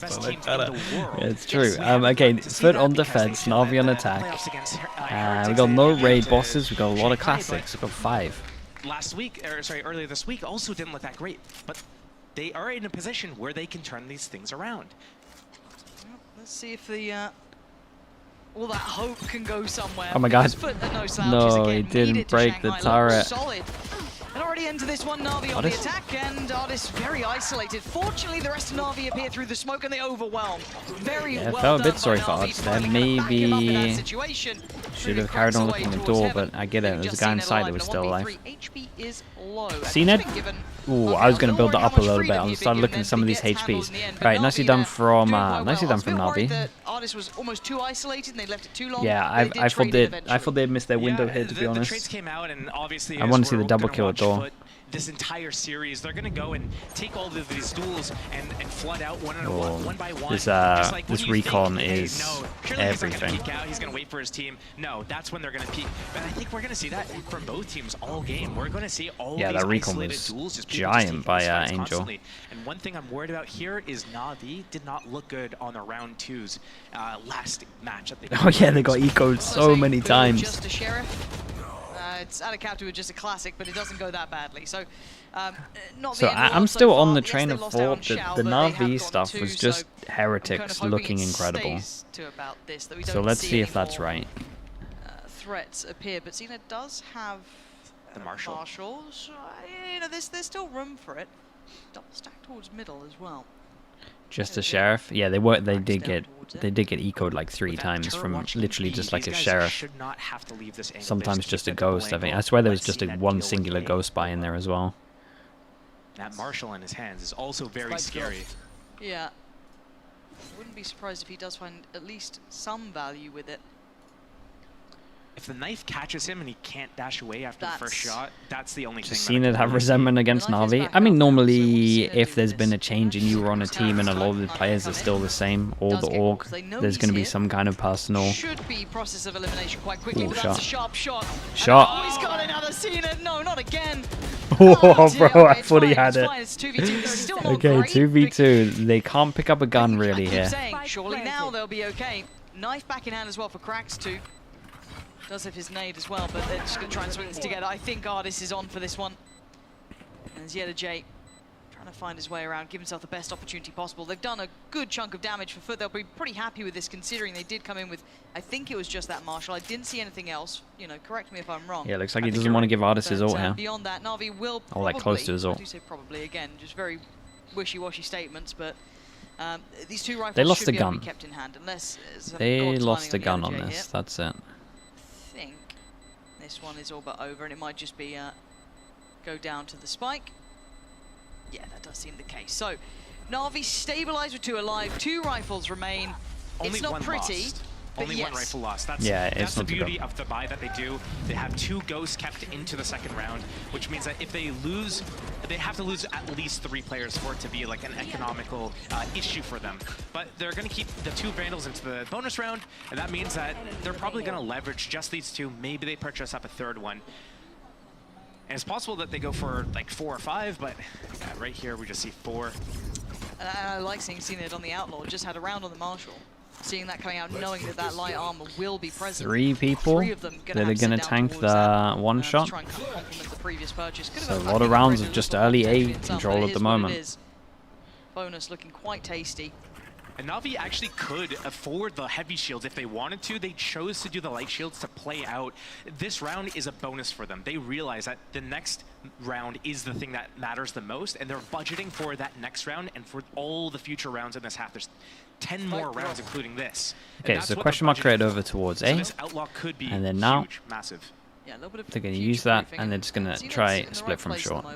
Best teams in the world. It's true. Okay, FUT on defense, NAVI on attack. We got no raid bosses. We got a lot of classics. We got 5. Earlier this week also didn't look that great, but they are in a position where they can turn these things around. Let's see if the all that hope can go somewhere. Oh my god. No, he didn't break the turret. Solid. And already into this one, NAVI on the attack, and Artis very isolated. Fortunately, the rest of NAVI appear through the smoke and they overwhelm. Very well I felt a done bit sorry by for NAVI Artis there. to Maybe situation. should have carried on looking at the door, but I get it. There's a guy inside that was still alive. HP is low. Seen it? Ooh, I was going to build that up a little bit. I started looking at some of these HPs. Right, nicely done from NAVI. Artis was almost too isolated and they left it too long. Yeah, I thought they'd missed their window here, to be honest. The trades came out, and obviously I want to see the double kill at door. This entire series, they're going to go and take all of these duels and flood out one by one. This recon is everything. He's going to wait for his team. No, that's when they're going to peek. But I think we're going to see that from both teams all game. We're going to see all these that recon was giant by Angel. And one thing I'm worried about here is NAVI did not look good on the round 2's last match. Oh yeah, they got ecoed so many times. Just a sheriff. It's out of capture with just a classic, but it doesn't go that badly. So, I'm still on the train of thought that the NAVI stuff was just heretics looking incredible. So let's see if that's right. Threats appear, but Cena does have the marshals. You know, there's still room for it. Double stack towards middle as well. Just a sheriff? Yeah, they did get ecoed like 3 times from literally just like a sheriff. Sometimes just a ghost, I think. I swear there was just one singular ghost by in there as well. That marshal in his hands is also very scary. Yeah. Wouldn't be surprised if he does find at least some value with it. If the knife catches him and he can't dash away after the first shot, that's the only thing. Just seen it have resentment against NAVI. I mean, normally, if there's been a change and you were on a team and a lot of the players are still the same, or the org, there's going to be some kind of personal. Should be process of elimination quite quickly, but that's a sharp shot. Oh, he's got another Cena. No, not again. Oh, bro, I thought he had it. It's 2v2. Still not okay, great. 2v2. They can't pick up a gun really here. Surely now they'll be okay. Knife back in hand as well for Cracks too. Does have his nade as well, but they're just going to try and swing this together. I think Artis is on for this one. And there's yet a J trying to find his way around, give himself the best opportunity possible. They've done a good chunk of damage for FUT. They'll be pretty happy with this, considering they did come in with, I think it was just that marshal. I didn't see anything else. You know, correct me if I'm wrong. Yeah, looks like he doesn't want to give Artis his ult here. Beyond that, NAVI will probably, like close to his ult. I do say probably again, just very wishy-washy statements, but these 2 rifles they lost should the gun. Be kept in hand, unless they lost the gun on this. That's it. This one is all but over, and it might just be go down to the spike. Yeah, that does seem the case. So, NAVI stabilized with 2 alive, 2 rifles remain. It's not pretty. Only one rifle lost. That's the beauty of the buy that they do. They have 2 ghosts kept into the second round, which means that if they lose, they have to lose at least 3 players for it to be like an economical issue for them. But they're going to keep the 2 Vandals into the bonus round, and that means that they're probably going to leverage just these 2. Maybe they purchase up a 3rd one. And it's possible that they go for like 4 or 5, but right here we just see 4. And I like seeing it on the Outlaw. Just had a round on the Marshal. Seeing that coming out, knowing that that light armor will be present. 3 people that are going to tank the one shot. So a lot of rounds of just early A control at the moment. Bonus looking quite tasty. And NAVI actually could afford the heavy shields if they wanted to. They chose to do the light shields to play out. This round is a bonus for them. They realize that the next round is the thing that matters the most, and they're budgeting for that next round and for all the future rounds in this half. There's 10 more rounds, including this. Okay, so question mark create over towards A, so this outlaw could be and then now huge, massive. Yeah, a little bit of they're going to use that, and they're just going to try split from short.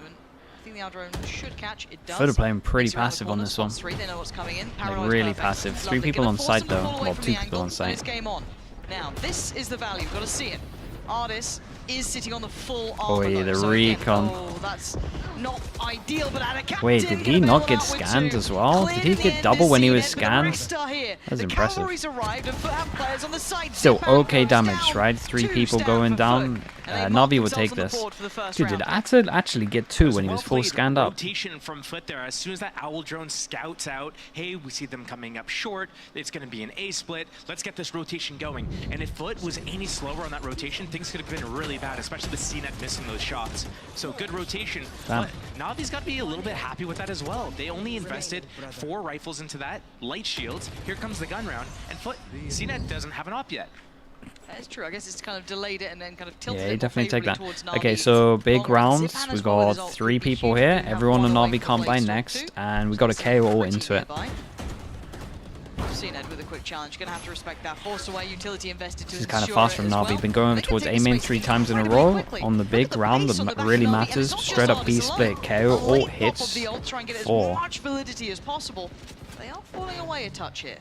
FUT are playing pretty passive on this one. Like really passive. 3 people on site though. Well, 2 people on site. Now, this is the value. Got to see it. Artis is sitting on the full armor. Oh yeah, the recon. Oh, that's not ideal, but wait, did he not get scanned as well? Did he get double when he was scanned? That's impressive. Still okay damage, right? 3 people going down. Navi will take this. Dude, did Ata actually get 2 when he was full scanned up? Rotation from FUT there. As soon as that Owl drone scouts out, hey, we see them coming up short. It's going to be an A split. Let's get this rotation going. And if FUT was any slower on that rotation, things could have been really bad, especially with CNET missing those shots. So good rotation. But Navi's got to be a little bit happy with that as well. They only invested 4 rifles into that, light shields. Here comes the gun round, and FUT, CNET doesn't have an op yet. That's true. I guess it's kind of delayed it and then kind of tilted it. Yeah, definitely take that. Navi. Okay, so big rounds. We've got 3 people here. Everyone on Navi can't buy next, and we got a KO all into it. CNED with a quick challenge. Gonna have to respect that. Force away, utility invested to This is kind of fast from Navi. Been going over towards A main 3 times in a row on the big round that really matters. Straight up B split KO. All hits 4. Much validity as possible. They are falling away a touch here.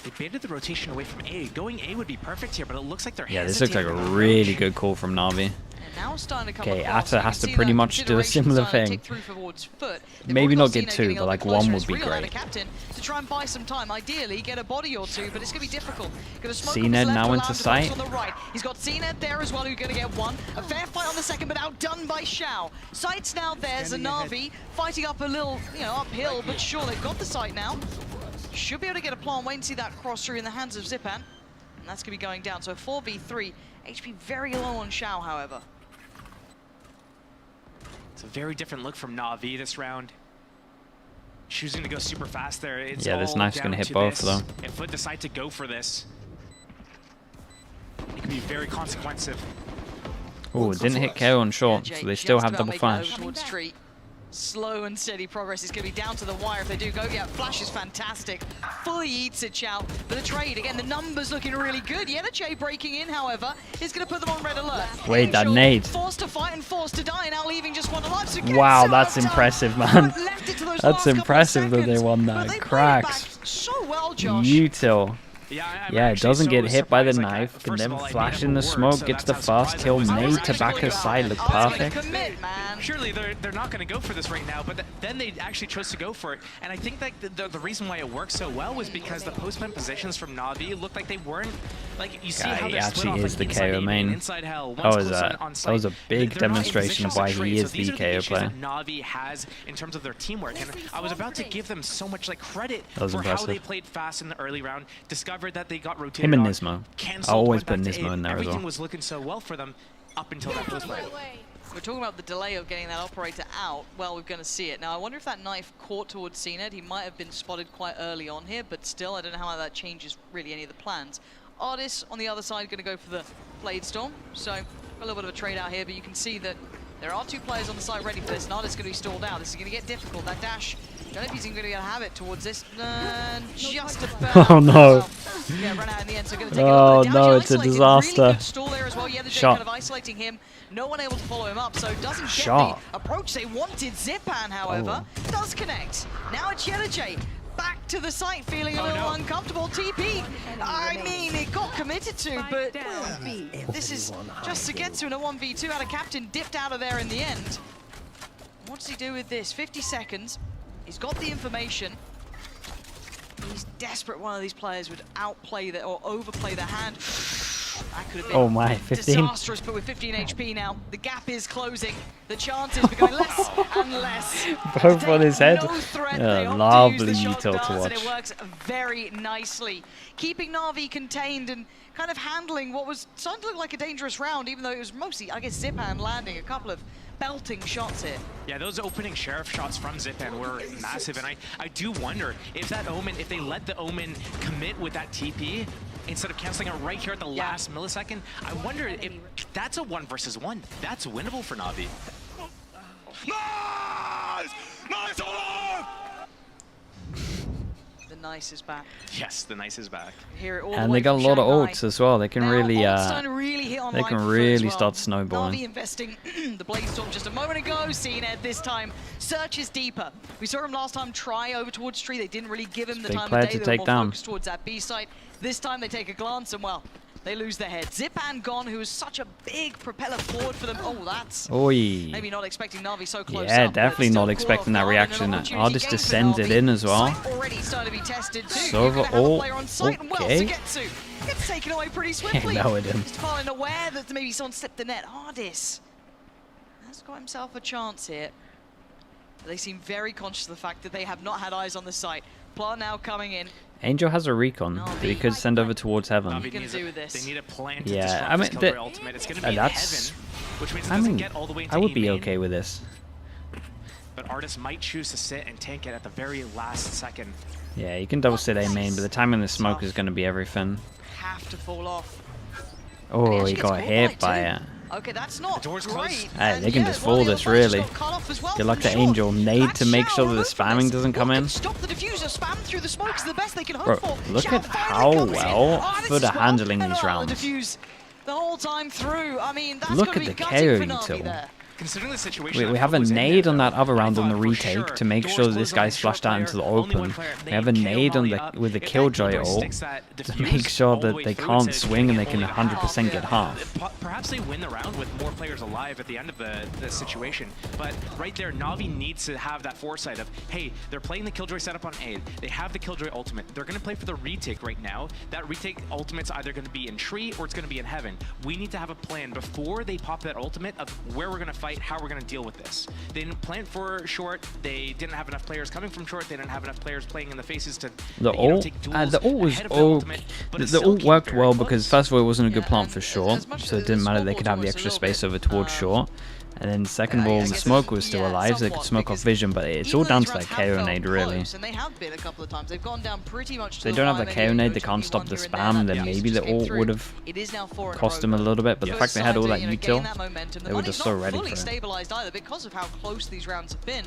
They baited the rotation away from A. Going A would be perfect here, but it looks like they're this looks like a really good call from Navi. Okay, Ata has to pretty much do a similar thing. Maybe not get 2, but like 1 would be great. To try and buy some time, ideally get a body or 2, but it's going to be difficult. CNED now into sight. He's got CNED there as well, who's going to get 1. A fair fight on the second, but outdone by Xiao. Sight's now there, Navi fighting up a little, uphill, but sure, they've got the sight now. Should be able to get a plant. Wait and see that cross through in the hands of Zipan. And that's going to be going down. So 4v3. HP very low on Xiao, however. It's a very different look from Navi this round. Choosing to go super fast there. It's this knife's going to hit both, though. If FUT decide to go for this, it can be very consequentive. Oh, it didn't hit KO on short, so they still have double flash. Slow and steady progress is going to be down to the wire if they do go. Yeah, flash is fantastic. Fully eats it, Chow. But the trade, again, the numbers looking really good. Yenache breaking in, however, is going to put them on red alert. Wait, that nade. Forced to fight and forced to die, now leaving just 1 alive. So wow, that's impressive, man. That's impressive that they won that. Cracks. So well, Josh. Util. Yeah, it doesn't get hit by the knife, can then flash in the smoke, gets the fast kill, nade to back his side, look perfect. Surely they're not going to go for this right now, but then they actually chose to go for it. And I think that the reason why it worked so well was because the post-plant positions from Navi looked like they weren't, like, you see how they're split off, like, the KO main. Inside hell, That was a big demonstration of why he is the KO player. Navi has in terms of their teamwork, and I was about to give them so much credit for how they played fast in the early round, discovered that they got rotated. Him and Nismo. I always put Nismo in there as well. Everything was looking so well for them up until that post play. We're talking about the delay of getting that operator out. Well, we're going to see it. Now, I wonder if that knife caught towards CNED. He might have been spotted quite early on here, but still, I don't know how that changes really any of the plans. Artis on the other side going to go for the Blade Storm. So, a little bit of a trade out here, but you can see that there are 2 players on the side ready for this, and Artis is going to be stalled out. This is going to get difficult. That dash, I don't know if he's even going to have it towards this. Just about. Oh no. Yeah, run out in the end, so going to take a little bit of damage. No, it's a disaster. Really good stall there as well. Yeah, the kind of isolating him. No one able to follow him up, so doesn't get the approach they wanted. Zipan, however, does connect. Now it's Yenache. Back to the site, feeling a little uncomfortable. TP. I mean, it got committed to, but this is just to get to a 1v2 out of Captain, dipped out of there in the end. What does he do with this? 50 seconds. He's got the information. He's desperate one of these players would outplay or overplay their hand. That could have been 15. Disastrous, but with 15 HP now, the gap is closing. The chances are going less and less. Both on his head. No lovely util to watch. And it works very nicely. Keeping Navi contained and kind of handling what was starting to look like a dangerous round, even though it was mostly, I guess, Zipan landing a couple of belting shots here. Yeah, those opening Sheriff shots from Zipan were massive, and I do wonder if that Omen, if they let the Omen commit with that TP, instead of canceling it right here at the last millisecond, I wonder if that's a 1 versus 1. That's winnable for Navi. Nice! Nice on! The nice is back. Yes, the nice is back. And they got a lot of ults as well. They can really start snowballing. Navi investing the Blade Storm just a moment ago. CNED this time searches deeper. We saw him last time try over towards tree. They didn't really give him the time of day. They were more focused towards that B site. This time they take a glance and, well, They lose their head. Zipan gone, who was such a big propeller forward for them. Oh, that's Oi. maybe not expecting Navi so close Yeah, up, definitely not expecting that reaction. Artist just sends it in as well. Already starting to be tested too. Sova ult. Okay. Gets taken away pretty swiftly. No, it didn't. Just falling aware that maybe someone slipped the net. Ardis has got himself a chance here. They seem very conscious of the fact that they have not had eyes on the site. Plant now coming in. Angel has a recon that he could send over towards heaven. What are you going to do with this? They need a plan to Yeah, I mean, disrupt this ultimate. It's going to be in that's. heaven, which means it I doesn't mean, get all the way into I would be E-main, okay with this. But Artist might choose to sit and tank it at the very last second. Yeah, you can double sit A main, but the timing of the smoke is going to be everything. Have to fall off. Oh, he got hit by it. Okay, that's not The door's great. closed. Hey, they can just fool this, really. Good luck to Angel. Nade to make sure that the spamming doesn't come in. Stop the diffuser. Spam through the smoke is the best they can Bro, hope for. look at Xiao how finally comes in. well Artist FUT are as well. handling And these the rounds. diffuse the whole time through. I mean, that's Look gonna at be the gutting KO for util. Navi there. Considering the situation, We have a nade on that other round on the I thought for retake sure to make doors sure that closed this on guy's the flashed short out into the player, only one open. player. We have a They nade kill on Molly up. with the If that Killjoy Killjoy ult sticks that to diffuse make sure all the that way they through can't to swing and they can only 100% get half. Perhaps they win the round with more players alive at the end of the situation. But right there, Navi needs to have that foresight of, hey, they're playing the Killjoy setup on A. They have the Killjoy ultimate. They're going to play for the retake right now. That retake ultimate's either going to be in tree or it's going to be in heaven. We need to have a plan before they pop that ultimate of where we're going to fight, how we're going to deal with this. They didn't plan for short. They didn't have enough players coming from short. They didn't have enough players playing in the faces to The ult, take duels the ult was ahead of the ultimate, but it the still ult came worked very well close. because first of all it wasn't a good Yeah, plant and for as short, much so as it didn't the matter. They scoreboard's could have the almost a extra little space bit, over towards short. And then second of I all, guess the it's- smoke was still yeah, alive, so they could somewhat, smoke off because vision, but it's even all though down these to that rounds have KO felt nade, really. close, and they have been a couple of times. They've gone down pretty much If to they the don't have wire, the maybe KO nade, they Coach can't Yuki stop one the here and there, spam, that then just maybe the came ult through. would have It is now 4 in a cost row, them a little bit, but the both fact they had sides all are, that gain util, that momentum. The they were money's just so not ready fully for it. stabilized either because of how close these rounds have been,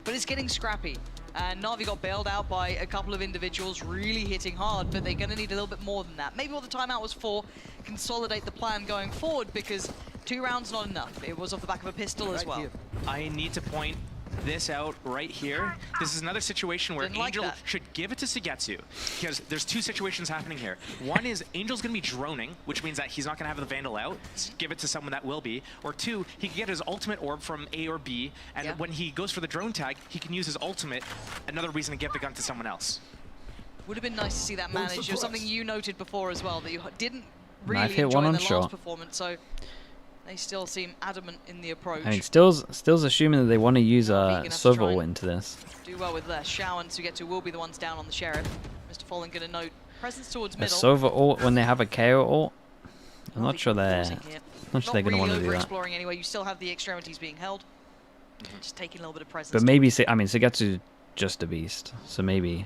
but it's getting scrappy. And Navi got bailed out by a couple of individuals really hitting hard, but they're going to need a little bit more than that. Maybe what the timeout was for, consolidate the plan going forward, because 2 rounds not enough. It was off the back of a pistol as well. I need to point this out right here. This is another situation where Didn't like Angel that. should give it to Sugetsu, because there's 2 situations happening here. One is Angel's going to be droning, which means that he's not going to have the Vandal out. Give it to someone that will be. Or 2, he can get his ultimate orb from A or B, and when he goes for the drone tag, he can use his ultimate, another reason to give the gun to someone else. Would have been nice to see that managed. It was something you noted before as well, that you didn't really Knife hit enjoy one in on the shot. last performance, so they still seem adamant in the approach. I mean, still's assuming that they want to use gonna a have to Sova try ult and into this. Do well with less. Xiao and Sugetsu will be the ones down on the Sheriff. Mr. Fallen going to note presence towards A middle. Sova ult when they have a KO ult, I'm not sure they're Forcing here. not sure they're going to want to do that. Exploring anyway. You still have the extremities being held. Just taking a little bit of presence. But maybe, I mean, Sugetsu's just a beast, so maybe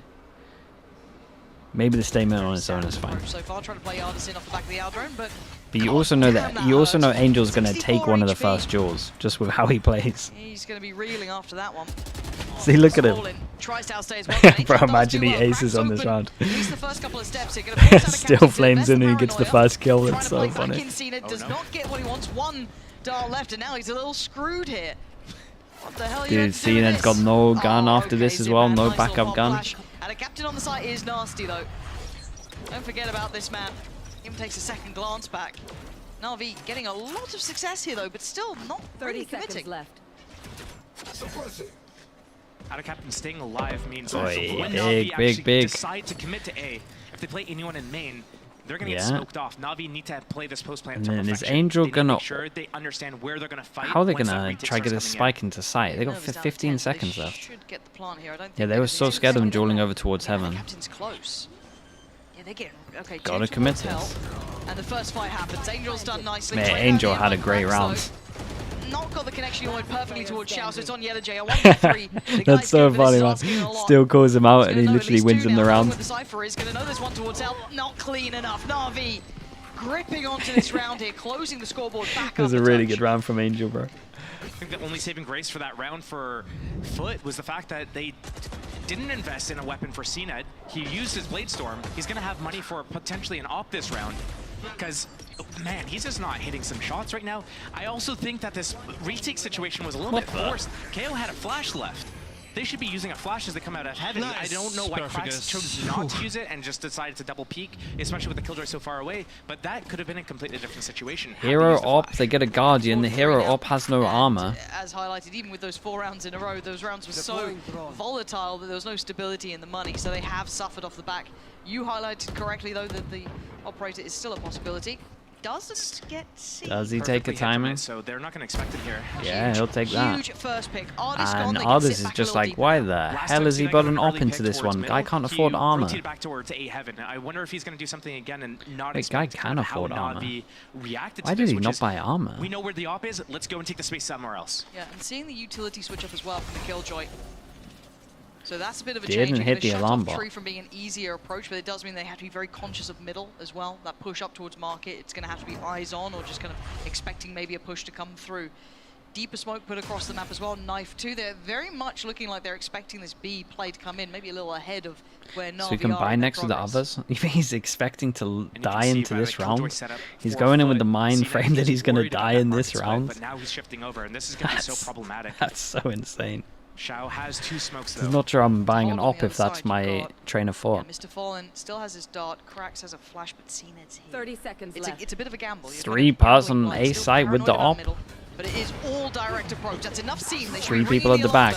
the statement on its own is fine. So far, trying to play Ardis in off the back of the Aldrone, but But you also know damn, that Angel's going to 64 take one of the HP. first duels just with how he plays. he's going to be reeling after that one. See, look at him. Fallen tries to outstay as well, but Bro, Angel does imagine do he well. aces Cracks on this open. round. At least the first couple of steps here, gonna force out a Still captain to flames invest in the and he gets the paranoia. first kill. Trying It's to so play back funny. in Cena, does not get what he wants. 1 dial left, and now he's a little screwed here. What the hell are you Dude, meant to do with Cena's this? got no gun Oh, after this okay, as well, Zipan, no nice little backup hot gun. flash. And a captain on the site is nasty though. Don't forget about this man. Even takes a second glance back. Navi getting a lot of success here though, but still not 30 really seconds committing. left. Out of captain staying alive means Boy, that when big, Navi big, actually big. decide to commit to A, if they play anyone in main, they're going to get Yeah. smoked off. Navi need to play this post plan And to then is perfection. Angel They need to gonna- make sure they understand where they're going to fight. How are they once going that to retake try to get a starts coming spike into sight? They got Nervous down to 15 10, so they seconds left. should get the plant here. I don't Yeah, think they were so everything's scared of them second dueling in. over towards Yeah, the heaven. captain's close. Yeah, they're getting okay. Gotta James commit will tell. this. And the first fight happens. Angel's done nicely. Man, Trying Angel out the had a other great cracks, round. though. Not got the connection he wanted perfectly towards Xiao, so it's on Yellow J. A 1v3. The That's guy's so good for this, funny, is man. asking a lot. Still calls him out He's and gonna he know at literally least wins 2 him the now. round. With the Cypher is going to know there's one towards L. Not clean enough. Navi gripping onto this round here, closing the scoreboard back It was up a a really touch. good round from Angel, bro. I think the only saving grace for that round for FUT was the fact that they didn't invest in a weapon for CNET. He used his Blade Storm. He's going to have money for potentially an op this round. Because, man, he's just not hitting some shots right now. I also think that this retake situation was a little bit forced. KO had a flash left. They should be using a flash as they come out of heaven. I don't know why Krax chose not to use it and just decided to double peek, especially with the killjoy so far away. But that could have been a completely different situation. Hero op, they get a Guardian. The hero op has no armor. As highlighted, even with those 4 rounds in a row, those rounds were so volatile that there was no stability in the money, so they have suffered off the back. You highlighted correctly, though, that the operator is still a possibility. Doesn't get seen. Does he take a timing? So they're not going to expect it here. Yeah, he'll take that. Huge first pick. And Ardis is just like, why the hell has he got an op into this one? Guy can't afford armor. Back towards A heaven. I wonder if he's going to do something again and not. Wait, guy can afford armor. Why did he not buy armor? We know where the op is. Let's go and take the space somewhere else. Yeah, and seeing the utility switch up as well from the killjoy. So that's a bit of a Didn't change. hit the alarm bot. Tree from being an easier approach, but it does mean they have to be very conscious of middle as well. That push up towards market, it's going to have to be eyes on or just kind of expecting maybe a push to come through. Deeper smoke put across the map as well. Knife too. They're very much looking like they're expecting this B play to come in, maybe a little ahead of where NAVI so he can buy next to the others. He's expecting to die into this round. He's going in with the mind frame that he's going to die in this round. But now he's shifting over, and this is going to be so problematic. That's so insane. Shao has 2 smokes though. I'm not sure I'm buying an op if that's my train of thought. Yeah, Mr. Fallen still has his dart. Krax has a flash, but CNED's here. 30 seconds left. It's a bit of a gamble. 3 person A site with the op. But it is all direct approach. That's enough scene. 3 people at the back.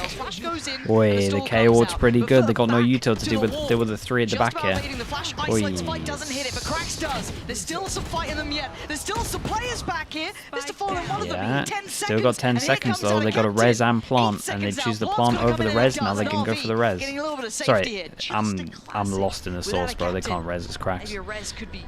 Boy, the KO ult's pretty good. They got no util to deal with the 3 at the back here. Fight doesn't hit it, but Krax does. There's still some fight in them yet. There's still some players back here. Mr. Fallen, one of them. 10 seconds. Still got 10 seconds though. They got a res and plant, and they choose the plant over the res. Now they can go for the res. Sorry, I'm lost in the source, bro. They can't res. It's Krax. Maybe a res could be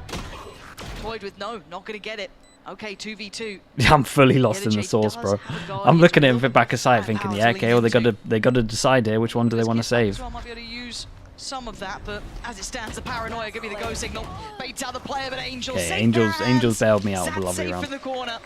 toyed with. No, not gonna get it. Okay, 2v2. I'm fully lost in the source, bro. I'm looking at him back aside, thinking, yeah, okay, well they gotta decide here which one do they want to save. Might be able to use some of that, but as it stands, the paranoia give me the go signal. Baits out the player, but Angels. Okay, Angels bailed me out of a lovely round. In the corner.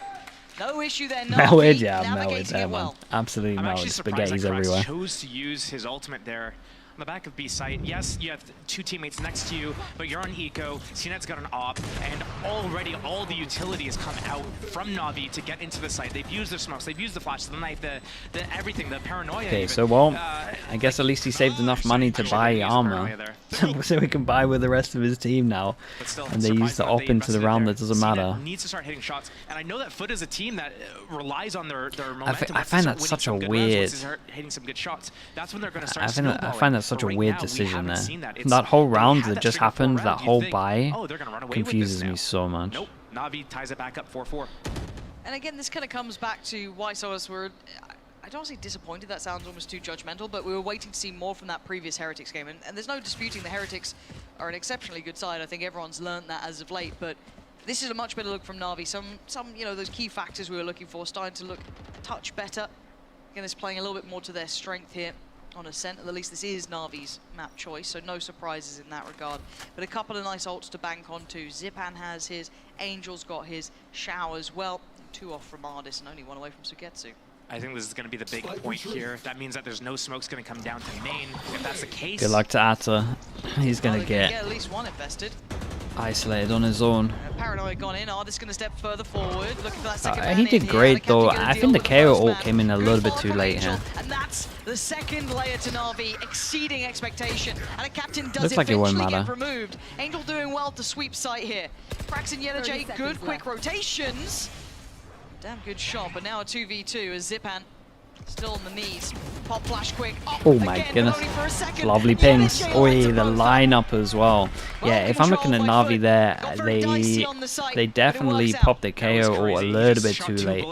No issue there. Melted, yeah, melted there, man. Absolutely melted. Spaghetti's everywhere. Chose to use his ultimate there. On the back of B site, yes, you have 2 teammates next to you, but you're on eco. CNED's got an op, and already all the utility has come out from NAVI to get into the site. They've used their smokes, they've used the flash, the knife, the everything, the paranoia. Okay, even. so well, I guess at least he saved enough money to buy armor, so we can buy with the rest of his team now. And they use the op into the round that doesn't matter. Needs to start hitting shots, and I know that FUT is a team that relies on their momentum. I find that such a weird. Hitting some good shots. That's when they're going to start. I find that such a weird decision there. That whole round that just happened, that whole buy, confuses me so much. Nope, NAVI ties it back up 4-4. And again, this kind of comes back to why some of us were, I don't want to say disappointed, that sounds almost too judgmental, but we were waiting to see more from that previous Heretics game. And there's no disputing the Heretics are an exceptionally good side. I think everyone's learned that as of late, but this is a much better look from NAVI. Some you know, those key factors we were looking for starting to look a touch better. Again, it's playing a little bit more to their strength here on Ascent. At least this is Navi's map choice, so no surprises in that regard. But a couple of nice ults to bank onto. Zipan has his, Angel's got his, Shao as well. 2 off from Ardis and only 1 away from Sugetsu. I think this is going to be the big point here. That means that there's no smoke's going to come down to main. If that's the case... Good luck to Atta. He's going to get at least 1 invested. Isolated on his own. Paranoia gone in. Ardis going to step further forward. Looking for that second he did great though. I think the KO ult came in a little bit too late here. And that's the second layer to NAVI, exceeding expectation. And a captain does Looks like it won't eventually matter. get removed. Angel doing well to sweep site here. Krax and Yellowjay, good quick rotations. Damn good shot, but now a 2v2 as Zipan still on the knees. Pop flash quick. Oh my goodness. Lovely pings. Oi, the lineup as well. Yeah, if I'm looking at NAVI there, they definitely popped the KO ult a little bit too late.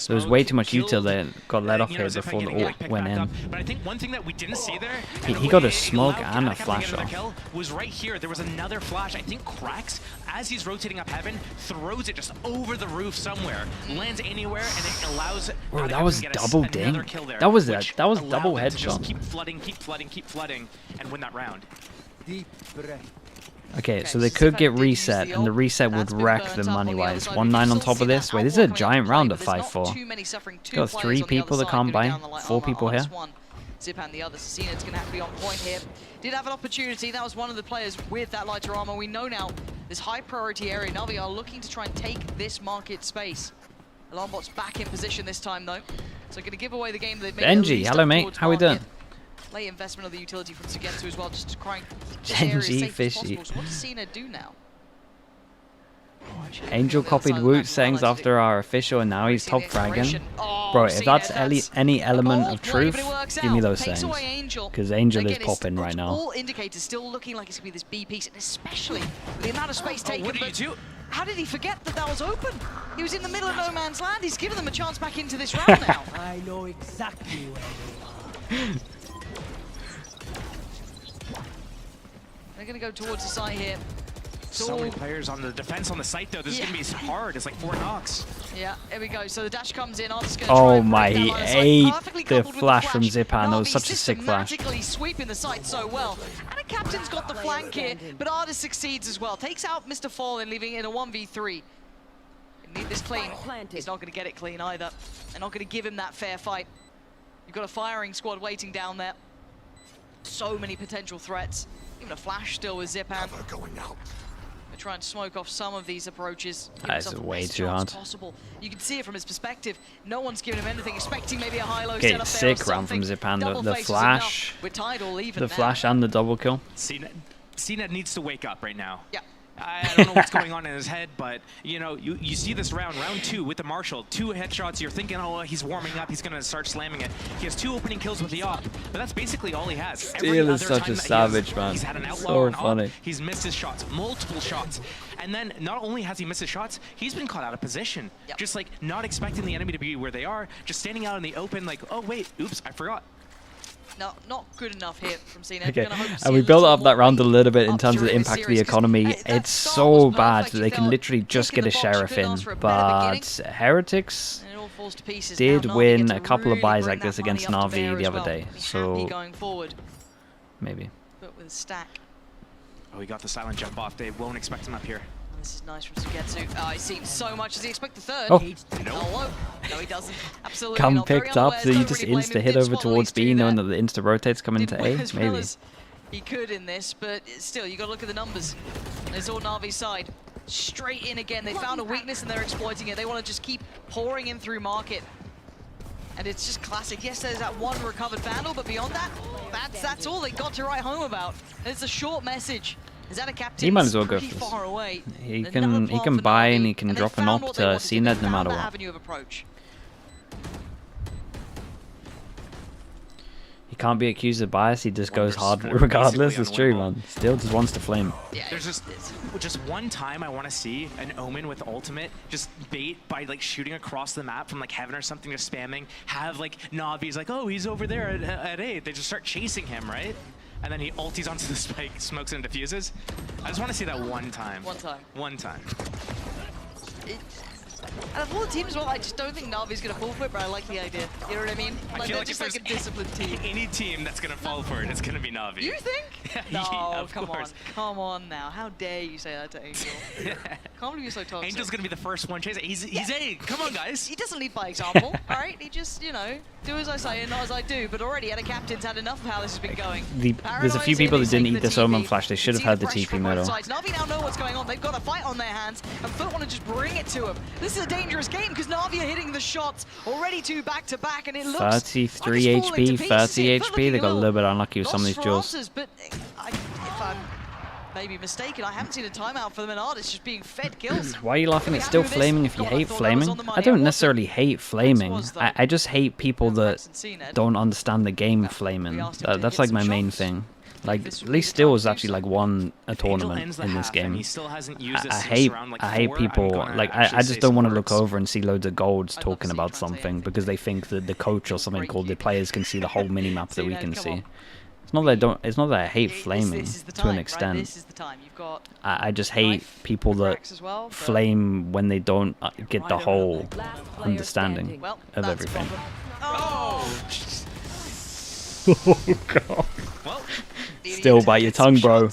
There was way too much util that got let off here before the ult went in. But I think one thing that we didn't see there, he got a smoke and a flash off. Was right here. There was another flash. I think Krax, as he's rotating up heaven, throws it just over the roof somewhere, lands anywhere, and it allows. Bro, that was double ding. That was double headshot. Just keep flooding, and win that round. Okay, so they could get reset, and the reset would wreck them money-wise. 1-9 on top of this. Wait, this is a giant round at 5-4. Got 3 people that can't buy. 4 people here. Zipan the other. CNED's going to have to be on point here. Did have an opportunity. That was one of the players with that lighter armor. We know now this high priority area. NAVI are looking to try and take this market space. Alarmbot's back in position this time though. So going to give away the game. They've made Benji, hello mate. How we doing? late investment of the utility from Sugetsu as well, just to crank Genji fishy. So what does Cena do now? Angel copied Woot sayings after our official, and now he's top fragging. Bro, if that's any element of truth, give me those sayings. Because Angel is popping right now. All indicators still looking like it's going to be this B piece, and especially with the amount of space taken. What did you do? How did he forget that that was open? He was in the middle of no man's land. He's given them a chance back into this round now. I know exactly where They're going to go towards the site here. So many players on the defense on the site, though. This is going to be hard. It's like 4 knocks. Yeah, here we go. So the dash comes in. Oh my, he ate the flash from Zipan. That was such a sick flash. Systematically sweeping the site so well. And a captain's got the flank here, but Artis succeeds as well. Takes out Mr. Fallen, leaving it in a 1v3. Need this clean. He's not going to get it clean either. They're not going to give him that fair fight. You've got a firing squad waiting down there. So many potential threats. Even a flash still with Zipan. Going out. Try and smoke off some of these approaches. That's way too hard. Possible. You can see it from his perspective. No one's giving him anything, expecting maybe a high-low Okay, setup sick there or round from something. Zipan. The flash, We're tied all even the now. flash and the double kill. Cena needs to wake up right now. Yeah. I don't know what's going on in his head, but you know, you see this round 2 with the Marshall, 2 headshots. You're thinking, oh, he's warming up, he's gonna start slamming it. He has 2 opening kills with the op, but that's basically all he has. Steel is such a savage, man. He's had an outlaw So on funny. op. He's missed his shots, multiple shots, and then not only has he missed his shots, he's been caught out of position. Yep. Just like not expecting the enemy to be where they are, just standing out in the open, like, oh wait, oops, I forgot. No, not good enough here from Cena. Okay, and we built up that round a little bit in terms of the impact of the economy. It's so bad that they can literally just get a sheriff in, but Heretics did win a couple of buys like this against NAVI the other day, so maybe. But with a stack. Oh, he got the silent jump off. They won't expect him up here. This is nice from Sugetsu. Oh, he's seen so much. Does he expect the third? Oh. No, he doesn't. Absolutely Come not. picked up, so you just insta-hit over towards B, knowing that the insta-rotate's coming into A? Maybe. He could in this, but still, you got to look at the numbers. It's all Navi's side. Straight in again. They found a weakness and they're exploiting it. They want to just keep pouring in through market. And it's just classic. Yes, there's that one recovered Vandal, but beyond that, that's all they got to write home about. And it's a short message. Is that a captain? He might as well go for this. Far away. He can buy and he can drop an op to CNED no matter what. Avenue of approach. He can't be accused of bias, he just goes hard regardless. It's true, man. Still just wants to flame. Yeah, there's just one time I want to see an Omen with ultimate just bait by like shooting across the map from like heaven or something, just spamming. Have like Navi's like, oh, he's over there at A. They just start chasing him, right? And then he ulties onto the spike, smokes and diffuses. I just want to see that one time. One time. And of all the teams as well, I just don't think Navi's going to fall for it, but I like the idea. You know what I mean? I feel like just if like a disciplined team. Any team that's going to fall for it, it's going to be Navi. You think? Yeah, No, of come course. on. Come on now. How dare you say that to Angel? Can't believe you're so toxic. Angel's going to be the first one chasing. He's A. Come on, guys. He doesn't lead by example, alright? He just, you know, do as I say and not as I do. But already, the captain's had enough of how this has been going. There's a few people that didn't eat this Omen flash. They should have had the TP middle. Navi now know what's going on. They've got a fight on their hands, and FUT want to just bring it to him. This is a dangerous game because Navi are hitting the shots already 2 back-to-back, and it looks 33 like HP, 30 HP. They got a little bit unlucky with some of these duels. But if I'm maybe mistaken, I haven't seen a timeout for them, and Artis just being fed kills. Why are you laughing at still flaming if you hate flaming? I don't necessarily hate flaming. I just hate people that don't understand the game flaming. That's like my main thing. Like, at least Still was actually like won a tournament in this game. I hate people, like, I just don't want to look over and see loads of golds talking about something because they think that the coach or something called the players can see the whole minimap that we can see. It's not that I hate flaming to an extent. I just hate people that flame when they don't get the whole understanding of everything. Oh! Oh god. Well, Still bite your tongue, bro.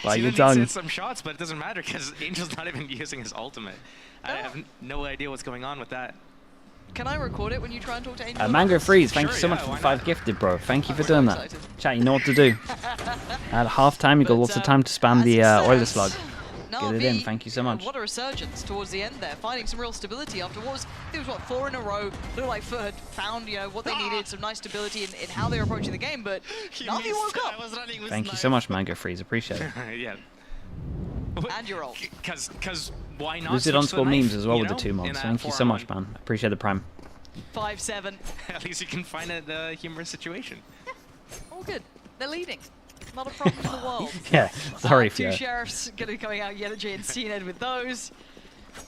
Bite your tongue. Hit some shots, but it doesn't matter because Angel's not even using his ultimate. I have no idea what's going on with that. Can I record it when you try and talk to Angel? Mango Freeze, thank you so much for the 5 gifted, bro. Thank you for doing that. Chat, you know what to do. At half time, you got lots of time to spam the Oiler Slug. get it in. Thank you so much. What a resurgence towards the end there, finding some real stability after what was, I think it was what, 4 in a row. Looked like FUT had found, you know, what they needed, some nice stability in how they were approaching the game, but NAVI woke up. Thank you so much, Mango Freeze. Appreciate it. Yeah. And you're old. Because why not? Lucid _ memes as well with the 2 mods. Thank you so much, man. Appreciate the prime. 5-7. At least you can find a humorous situation. Yeah, all good. They're leading. Not a problem in the world. Yeah, sorry, 2 sheriffs going to be coming out, Yellow and CNED with those.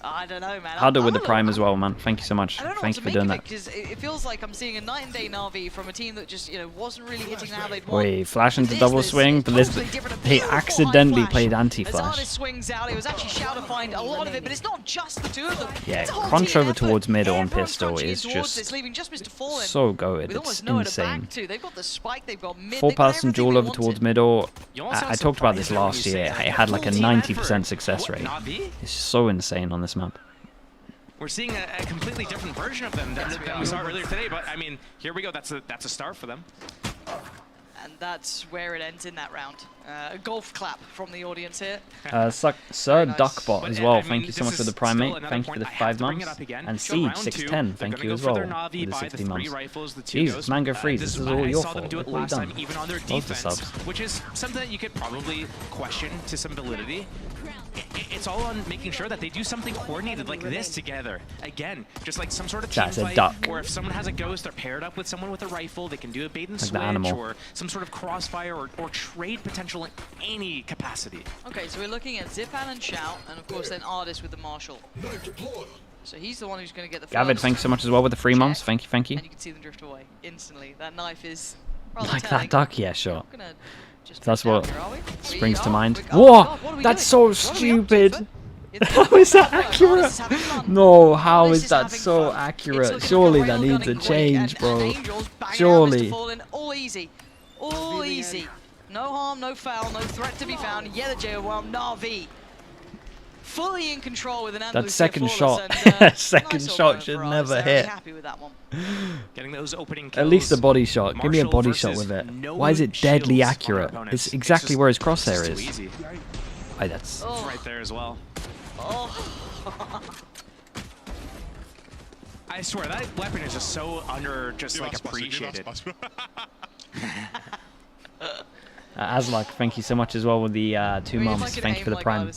I don't know, man. Harder with the prime as well, man. Thank you so much. Thank you for doing that. Because it feels like I'm seeing a night and day NAVI from a team that just, you know, wasn't really hitting how they'd want. Wait, flash into double swing, but this they accidentally played anti-flash. As swings out, it was actually Shao to find a lot of it, but it's not just the 2 of them. Yeah, crunch over towards mid on pistol is just so goated. It's insane. They've got the spike, they've got mid. 4-person duel over towards middle. I talked about this last year. It had like a 90% success rate. It's so insane on this map. We're seeing a completely different version of them than we saw earlier today, but I mean, here we go. That's a start for them. And that's where it ends in that round. A golf clap from the audience here. Sir Duckbot as well. Thank you so much for the prime, mate. Thank you for the 5 months. And Siege 610. Thank you as well for the 60 months. Jesus, Mango Freeze. This is all your fault. Look what you've done. Even on their defense, which is something that you could probably question to some validity. It's all on making sure that they do something coordinated like this together. Again, just like some sort of team fight, or if someone has a ghost, they're paired up with someone with a rifle, they can do a bait and switch, or some sort of crossfire, or trade potential in any capacity. Okay, so we're looking at Zipan and Shout, and of course then Ardis with the Marshal. So he's the one who's going to get the Gavid, thanks so much as well with the 3 months. Thank you, thank you. And you can see them drift away instantly. That knife is rather like telling. that duck, yeah, sure. That's what springs to mind. Whoa! That's so stupid! How is that accurate? No, how is that so accurate? Surely that needs a change, bro. Surely. All easy. All easy. No harm, no foul, no threat to be found. Yellow J, well, NAVI. Fully in control with an that second shot. Second shot should never hit. Happy with that one. Getting those opening kills. At least a body shot. Give me a body shot with it. Why is it deadly accurate? It's exactly where his crosshair is. Aye, that's right there as well. I swear that weapon is just so appreciated. Aslak, thank you so much as well with the 2 months. Thank you for the prime.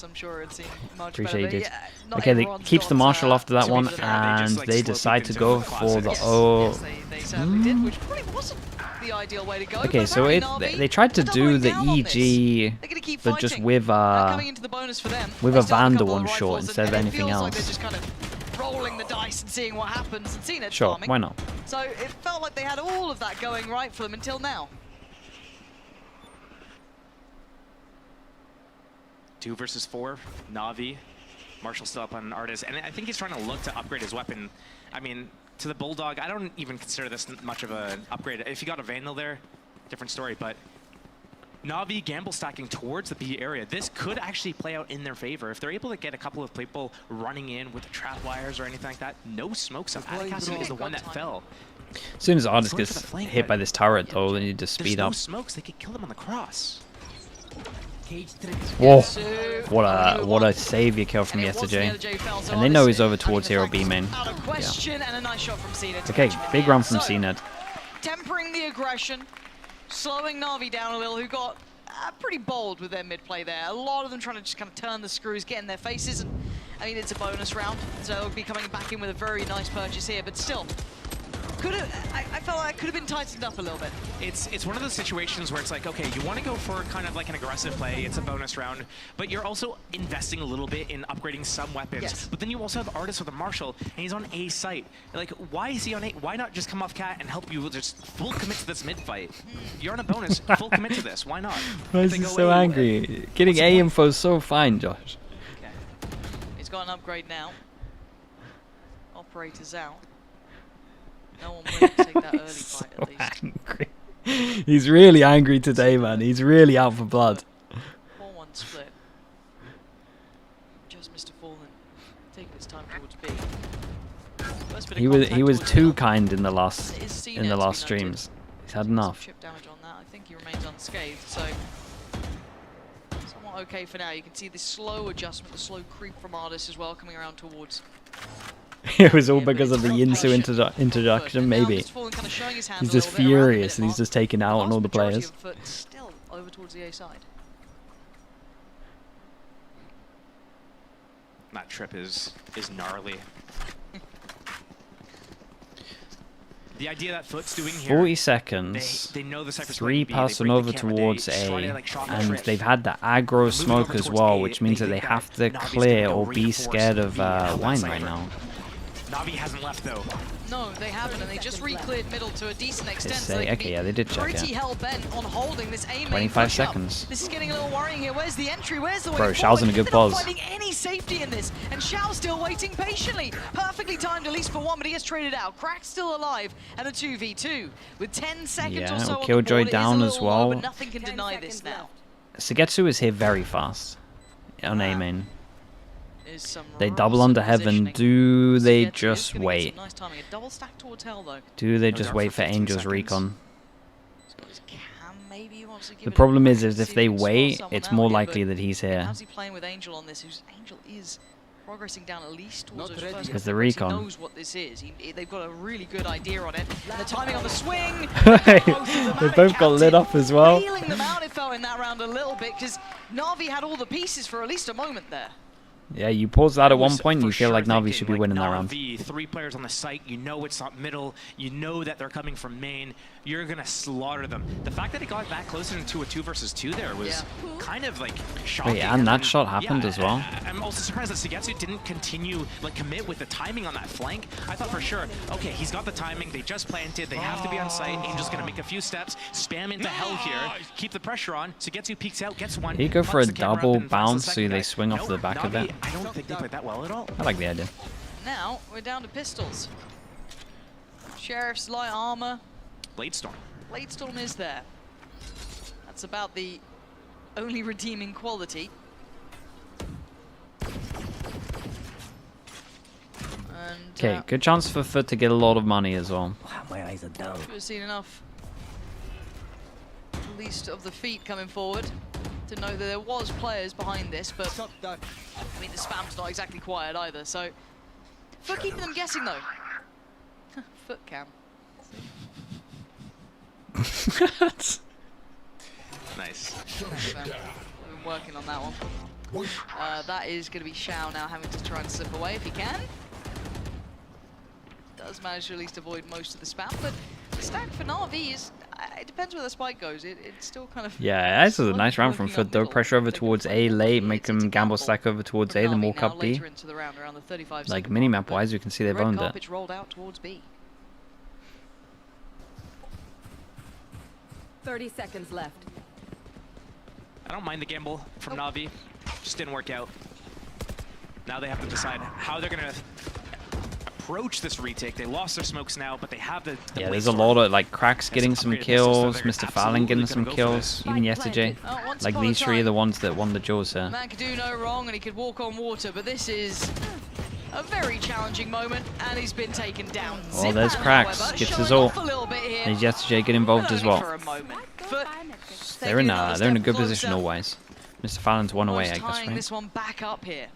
Appreciate it. Okay, they keeps the Marshal after that one, and they decide to go for the Okay, so they tried to do the EG, but just with a Vandal on short instead of anything else. Rolling the dice and seeing what happens and seeing it. Sure, why not? So it felt like they had all of that going right for them until now. 2 versus 4, NAVI. Marshall still up on Ardis, and I think he's trying to look to upgrade his weapon. I mean, to the Bulldog, I don't even consider this much of an upgrade. If you got a Vandal there, different story, but NAVI gamble stacking towards the B area. This could actually play out in their favor. If they're able to get a couple of people running in with the trap wires or anything like that, no smoke. So Atacasi is the one that fell. As soon as Ardis gets hit by this turret, though, they need to speed up. There's no smokes, they could kill them on the cross. Whoa, what a savior kill from Yesterday. And they know he's over towards Hero B main. Yeah. Okay, big run from CNED. Tempering the aggression, slowing NAVI down a little, who got pretty bold with their mid-play there. A lot of them trying to just kind of turn the screws, get in their faces, and I mean, it's a bonus round, so they'll be coming back in with a very nice purchase here, but still, I felt like it could have been tightened up a little bit. It's one of those situations where it's like, okay, you want to go for kind of like an aggressive play, it's a bonus round, but you're also investing a little bit in upgrading some weapons. Yes. But then you also have Ardis with a Marshal, and he's on A site. Like, why is he on A? Why not just come off Cat and help you just full commit to this mid fight? You're on a bonus, full commit to this. Why not? Why is he so angry? Getting A info is so fine, Josh. Okay. He's got an upgrade now. Operator's out. No one will take that early fight, at least. Angry. He's really angry today, man. He's really out for blood. 4-1 split. Just Mr. Fallen taking his time towards B. He was too kind in the last streams. He's had enough. Chip damage on that. I think he remains unscathed, so somewhat okay for now. You can see the slow adjustment, the slow creep from Ardis as well, coming around towards. It was all because of the Yinsu introduction, maybe. Kind of He's just furious and he's just taking out on all the players. Still over towards the A side. That trip is gnarly. The idea that FUT's doing here, 40 seconds, they know the Cypher's 3 passing over towards A, and they've had the aggro smoke as well, which means that they have to clear or be scared of Wine right now. NAVI hasn't left though. No, they haven't, and they just re-cleared middle to a decent extent. So Okay, yeah, they did check pretty it. hell-bent on holding this A main 25 push up. seconds. This is getting a little worrying here. Where's the entry? Where's the way Bro, forward? Xiao's in a good They're pause. not finding any safety in this, and Xiao's still waiting patiently. Perfectly timed, at least for one, but he gets traded out. Crack's still alive, and a 2v2 with 10 seconds or so on the Killjoy board. It is a down little as low, well. but nothing can deny this now. Sugetsu is here very fast on A main. Some They double under heaven. Do they just wait? Nice timing. A double stack towards hell, though. Do they just wait for Angel's recon? The The problem is if they wait, it's more likely that he's here. How's he playing with Angel on this? Angel is progressing down at least towards those first Because the couple of recon. He knows what this is. They've got a really good idea on it. And the timing on the swing. They both got lit up as well. Feeling them out, it felt in that round a little bit because Na'Vi had all the pieces for at least a moment there. Yeah, you pause that at one point, and you feel like Na'Vi should be winning that round. NAVI, 3 players on the site, you know it's not middle, you know that they're coming from main, you're going to slaughter them. The fact that it got that closer into a 2 versus 2 there was kind of like shocking. Wait, and that shot happened as well? I'm also surprised that Sugetsu didn't continue, like commit with the timing on that flank. I thought for sure, okay, he's got the timing, they just planted, they have to be on site, Angel's going to make a few steps, spam into hell here, keep the pressure on, Sugetsu peeks out, gets one. He go for a double bounce so they swing off the back of it. I don't think they played that well at all. I like the idea. Now we're down to pistols. Sheriff's light armor. Bladestorm. Bladestorm is there. That's about the only redeeming quality. Okay, good chance for FUT to get a lot of money as well. My eyes are down. Should have seen enough, at least of the feet coming forward, to know that there was players behind this, but I mean the spam's not exactly quiet either, so FUT keeping them guessing though. FUT cam. Nice. I've been working on that one. That is going to be Xiao now having to try and slip away if he can. Does manage to at least avoid most of the spam, but the stack for Na'Vi is, it depends where the spike goes. It's still kind of... Yeah, this is a nice round from FUT though. Pressure over towards A late, make them gamble stack over towards A, then walk up B. Like minimap wise, you can see they've owned it. Rolled out towards B. 30 seconds left. I don't mind the gamble from NAVI. Just didn't work out. Now they have to decide how they're going to approach this retake. They lost their smokes now, but they have the Yeah, there's a lot of like Cracks getting some kills, Mr. Fallon getting some kills, even yesterday. Like these 3 are the ones that won the Jaws here. Man could do no wrong and he could walk on water, but this is a very challenging moment, and he's been taken down. Oh, there's Cracks, gets his ult. There's yesterday get involved as well. They're in a good position always. Mr. Fallon's one away, I guess, right? This one back up here.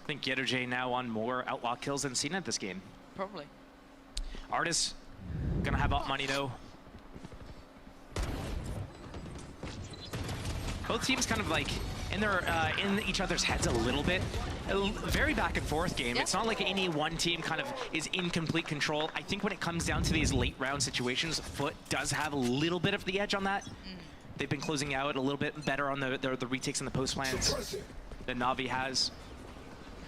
I think Yeterjay now on more outlaw kills than Cena this game. Probably. Artis gonna have up money though. Both teams kind of like in their in each other's heads a little bit. A very back and forth game. It's not like any one team kind of is in complete control. I think when it comes down to these late round situations, FUT does have a little bit of the edge on that. They've been closing out a little bit better on the retakes and the post plans than NAVI has.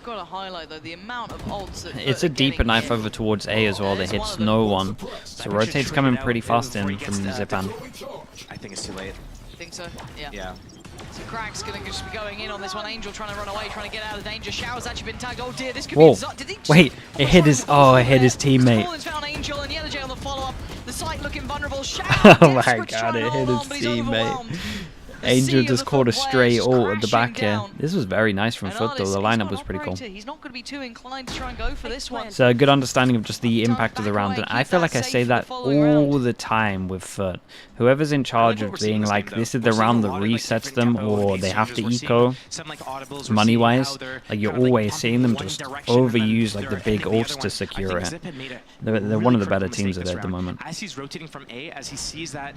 Got to highlight though the amount of ults that it's a deeper knife over towards A as well that hits no one. So rotate's coming pretty fast in from Zipan. I think it's too late. You think so? Yeah. Yeah. So Crack's going to just be going in on this one. Angel trying to run away, trying to get out of danger. Xiao's actually been tagged. Oh dear, this could Whoa. be... Did he just... Wait, it hit his... Oh, it hit his teammate. Found Angel and Yeterjay on the follow-up. The site looking vulnerable. Xiao Oh my god, it hit his teammate. Angel just caught a stray ult at the back here. down. This was very nice from And FUT though. Artis, The he's lineup not was an pretty cool. operator. He's not going to be too inclined to try and go for this one. It's a good understanding of just the impact of the back round, away, and I keep feel that like I safe say for the that following all round. the time with FUT. Whoever's in charge of being like, this is the round that resets them, or they have to eco, money-wise, like you're always seeing them just overuse like the big ults to secure it. They're one of the better teams of it at the moment. As he's rotating from A, as he sees that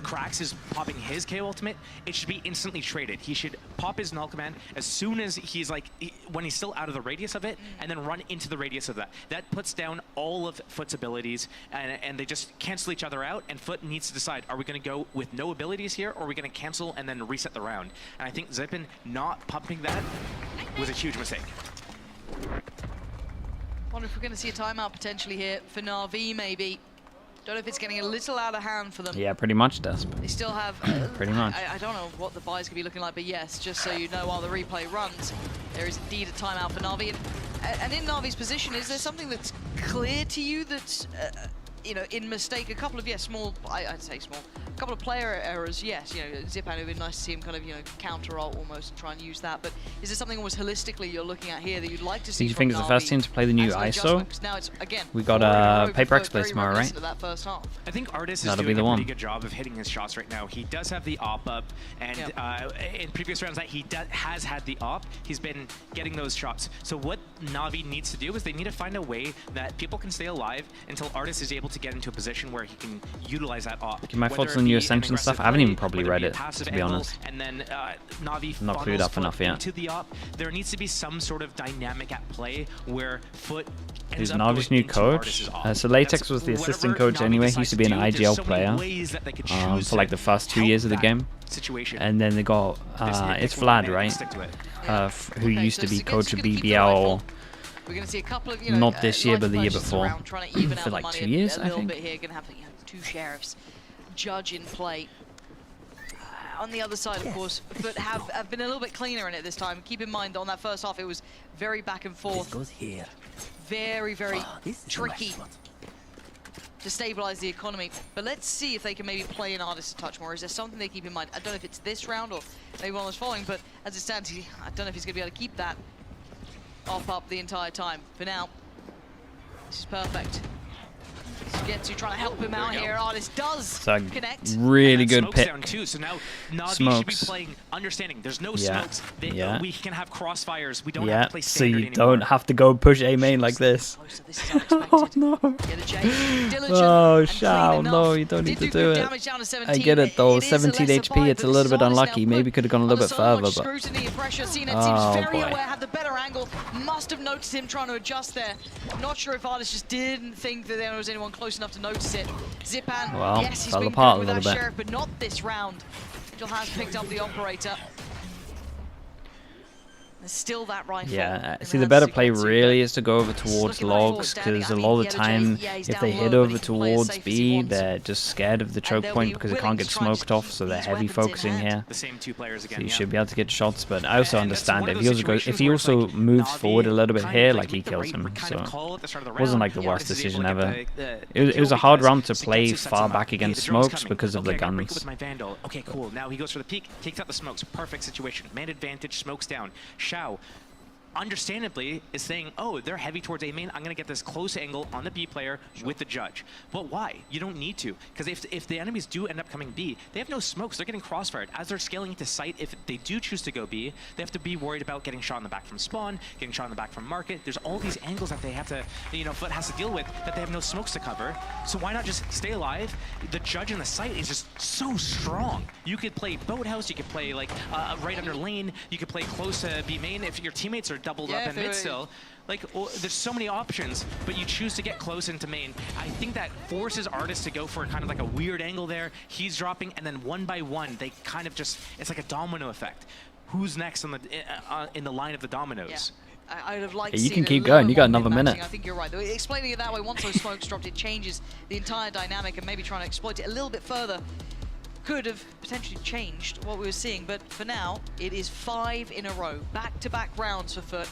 Krax is popping his KO ultimate, it should be instantly traded. He should pop his null command as soon as he's like, when he's still out of the radius of it, and then run into the radius of that. That puts down all of FUT's abilities, and they just cancel each other out, and FUT needs to decide, are we going to go with no abilities here, or are we going to cancel and then reset the round? And I think Zippin not pumping that was a huge mistake. Wonder if we're going to see a timeout potentially here for NAVI, maybe. Don't know if it's getting a little out of hand for them. Yeah, pretty much, Desp. They still have... Pretty much. I don't know what the buys could be looking like, but yes, just so you know, while the replay runs, there is indeed a timeout for NAVI. And in NAVI's position, is there something that's clear to you that's, you know, in mistake? A couple of, small, I'd say small, a couple of player errors, yes. You know, Zipan, it would be nice to see him kind of, you know, counter ult almost and try and use that. But is there something almost holistically you're looking at here that you'd like to see? Do you think it's the first team to play the new ISO? Now it's, again, We got Paper X play tomorrow, right? That first half. I think Artis is That'll doing be the a one. pretty good job of hitting his shots right now. He does have the op up, and in previous rounds that he has had the op, he's been getting those shots. So what Navi needs to do is they need to find a way that people can stay alive until Artis is able to get into a position where he can utilize that op. Okay, my thoughts on new Ascension stuff. I haven't even probably read it, to be honest. And then Navi Not clued up enough yet. into the op. There needs to be some sort of dynamic at play where FUT Who's Navi's new coach? So Latex was the assistant coach anyway. He used to be an IGL player for like the first 2 years of the game. And then they got, it's Vlad, right? Who used to be coach of BBL. We're going to see a couple of, Not this year, but the year before. For For like 2 years, I think. Bit here. Going to have two sheriffs judge in play. On the other side, of course, but have been a little bit cleaner in it this time. Keep in mind that on that first half, it was very back and forth. Goes here. Very tricky to stabilize the economy. But let's see if they can maybe play an artist a touch more. Is there something they keep in mind? I don't know if it's this round or maybe one was following, but as it stands, I don't know if he's going to be able to keep that up the entire time. For now, this is perfect. Getsu trying to help him out here. Artist does connect. Really good pick. Down too. So now Navi Smokes. should be playing understanding. There's no Yeah. smokes. We can have crossfires. We don't have Yeah, to play so standard you anymore. don't have to go push A main like this. This is unexpected. Oh no. Oh, Shao, no, you don't need to do it. I get it though, 17 HP, it's a little bit unlucky. Maybe could have gone a little bit further, but... Oh boy. Had the better angle. Must have noticed him trying to adjust there. Not sure if Artis just didn't think that there was anyone close enough to notice it. Zipan, Well, yes, he's fell been apart good with a that little bit. sheriff, but not this round. Angel has picked up the operator. There's still that rifle. Yeah, see the better play really is to go over towards logs, because a lot of the time if they hit over towards B, they're just scared of the choke point because they can't get smoked off, so they're heavy focusing here. The same two players again. So you should be able to get shots, but I also understand if he also moves forward a little bit here, like he kills him. So it wasn't like the worst decision ever. It was a hard round to play far back against smokes because of the guns. Okay, cool. Now he goes for the peek, takes out the smokes. Perfect situation. Man advantage, smokes down. Shao, understandably, is saying, oh, they're heavy towards A main. I'm going to get this close angle on the B player with the judge. But why? You don't need to. Because if the enemies do end up coming B, they have no smokes. They're getting crossfired. As they're scaling into sight, if they do choose to go B, they have to be worried about getting shot in the back from spawn, getting shot in the back from market. There's all these angles that they have to, FUT has to deal with that they have no smokes to cover. So why not just stay alive? The judge in the sight is just so strong. You could play boathouse. You could play like right under lane. You could play close to B main. If your teammates are doubled up in mid still, like there's so many options, but you choose to get close into main. I think that forces Artis to go for kind of like a weird angle there. He's dropping, and then one by one, they kind of just, it's like a domino effect. Who's next on the in the line of the dominoes? Yeah. I'd have liked You can keep going, you got another minute. I think you're right. Explaining it that way, once those smokes dropped, it changes the entire dynamic, and maybe trying to exploit it a little bit further could have potentially changed what we were seeing. But for now, it is 5 in a row, back-to-back rounds for FUT.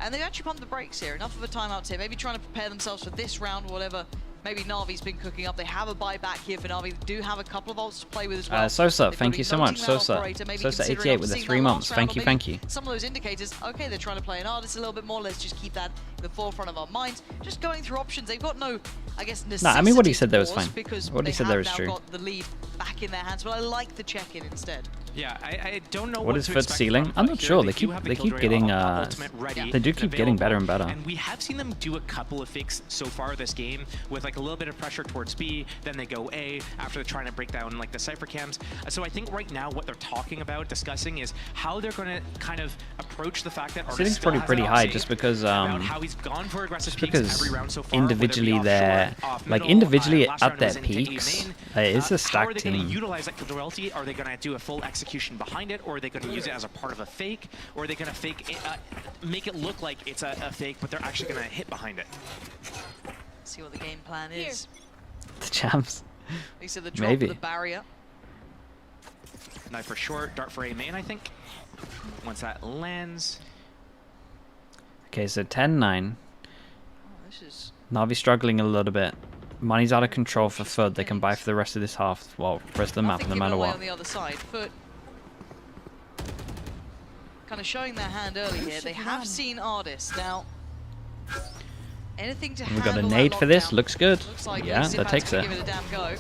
And they've actually pumped the brakes here. Enough of a timeout here. Maybe trying to prepare themselves for this round, whatever maybe Navi's been cooking up. They have a buyback here for Navi. They do have a couple of ults to play with as well. Sosa, thank you so much. Sosa 88 with the 3 months. Thank you, thank you. Some of those indicators, okay, they're trying to play an artist a little bit more. Let's just keep that in the forefront of our minds. Just going through options. They've got no, I guess, necessity. No, I mean what he said there was fine. Because what he said there was true. Got the lead back in their hands, but I like the check-in instead. Yeah, I don't know what is FUT's ceiling. I'm not sure. They keep getting they do keep getting better and better. And we have seen them do a couple of fakes so far this game with like a little bit of pressure towards B, then they go A after trying to break down like the cypher cams. So I think right now what they're talking about, discussing, is how they're going to kind of approach the fact that ceiling's probably pretty high just because how he's gone for aggressive peaks every round so far, individually they're like individually at their peaks. It's a stacked How are they going team. to utilize that loyalty? Are they going to do a full execution behind it, or are they going to use it as a part of a fake, or are they going to fake it, make it look like it's a fake, but they're actually going to hit behind it? See what the game plan is. The champs. They said the drop Maybe. of the barrier. Knife for short, dart for A main, I think. Once that lands. Okay, so 10-9. Oh, this is Navi struggling a little bit. Money's out of control for FUT. They can buy for the rest of this half. Well, rest of the map, no matter what. On the other side. FUT kind of showing their hand early here. They have seen Ardis. Now, anything to We got a nade for this. Looks good. Looks like Yeah, that takes it. Give it a damn go.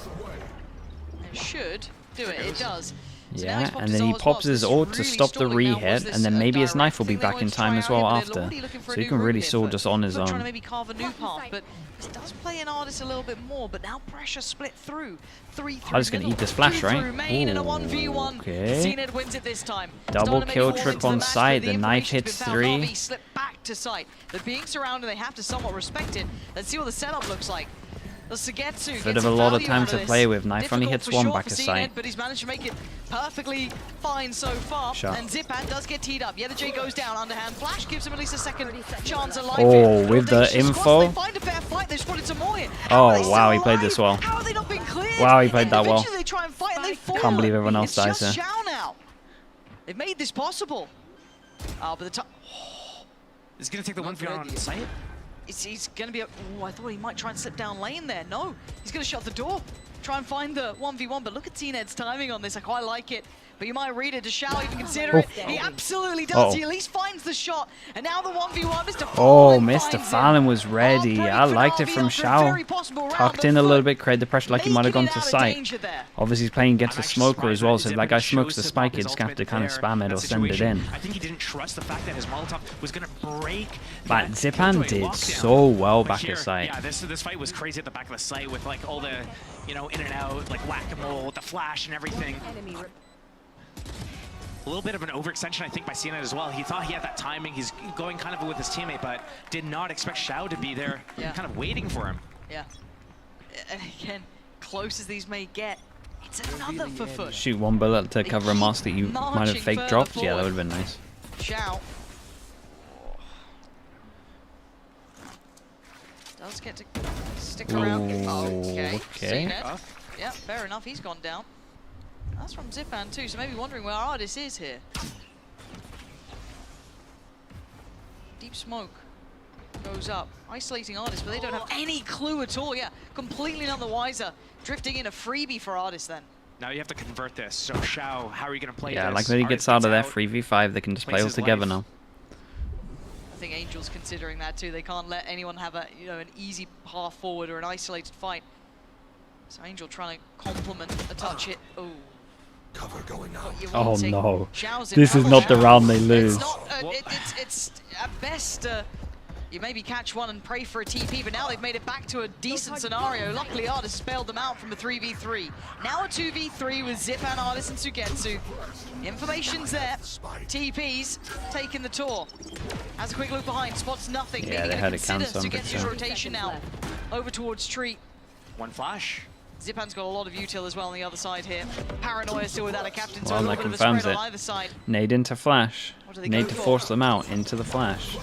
It should do it. It does. So Yeah, and then he pops his ult to stop the re-hit, and then maybe his knife will be back in time as well after. So he can really sword just on his Trying to own. maybe carve a new path, but this does play an artist a little bit more. But now pressure split through. 3-3. I'm just gonna eat this flash, right? Ooh, okay. Zenith wins it this time. Double kill trip on site. The knife hits 3. Slip back to site. They're being surrounded. They have to somewhat respect it. Let's see what the setup looks like. Bit of a lot of time to play with. Knife only hits 1 back of sight. But he's managed to make it perfectly fine so far. Shot. And Zipan does get teed up. Yeah, the J goes down. Underhand flash gives him at least a second chance alive. Oh, with the info. They find a fair fight. They've spotted some more here. Oh, wow, he played this well. How have they not been cleared? Wow, he played that well. They try and fight and they fall. Can't believe everyone else dies It's here. just Xiao now. They've made this possible. Oh, but the time. It's going to take the 1v1 on site. He's going to be... Oh, I thought he might try and slip down lane there. No, he's going to shut the door. Try and find the 1v1, but look at T-Ned's timing on this. I quite like it. But you might read it. Does Xiao even consider it? He absolutely does. He at least finds the shot. And now the 1v1, Mr. Oh, Mr. Fallon was ready. I liked it from Xiao. Tucked in a little bit, created the pressure like he might have gone to site. Obviously, he's playing against a smoker as well, so if that guy smokes the spike, he's going to have to kind of spam it or send it in. I think he didn't trust the fact that his Molotov was going to break. But Zipan did so well back at site. Yeah, this fight was crazy at the back of the site with like all the, you know, in and out, like whack-a-mole with the flash and everything. A little bit of an overextension, I think, by CNET as well. He thought he had that timing. He's going kind of with his teammate, but did not expect Xiao to be there, kind of waiting for him. Yeah. And again, close as these may get, it's another for FUT. Shoot 1 bullet to cover a mask that you might have fake dropped. Yeah, that would have been nice. Xiao does get to stick around. Okay. CNET. Yeah, fair enough. He's gone down. That's from Zipan too, so maybe wondering where Ardis is here. Deep smoke goes up, isolating Ardis, but they don't have any clue at all. Yeah, completely none the wiser. Drifting in a freebie for Ardis then. Now you have to convert this. So Xiao, how are you going to play this? Yeah, like when he gets out of there, 3v5, they can just play all together now. I think Angel's considering that too. They can't let anyone have a, you know, an easy path forward or an isolated fight. So Angel trying to complement a touch hit. Oh. Cover going out. Oh no, this is not the round they lose. It's at best, you maybe catch one and pray for a TP, but now they've made it back to a decent scenario. Luckily, Ardis has bailed them out from a 3v3. Now a 2v3 with Zipan, Ardis, and Sugetsu. Information's there. TP's taking the tour. Has a quick look behind, spots nothing. Yeah, maybe they had gonna a cancel. Sugetsu's rotation now. Over towards Tree. One flash. Zipan's got a lot of util as well on the other side here. Paranoia still without a captain, so Well, a that little bit of a confirms spread it. on either side. Nade into flash. Nade to for? force them out into the flash.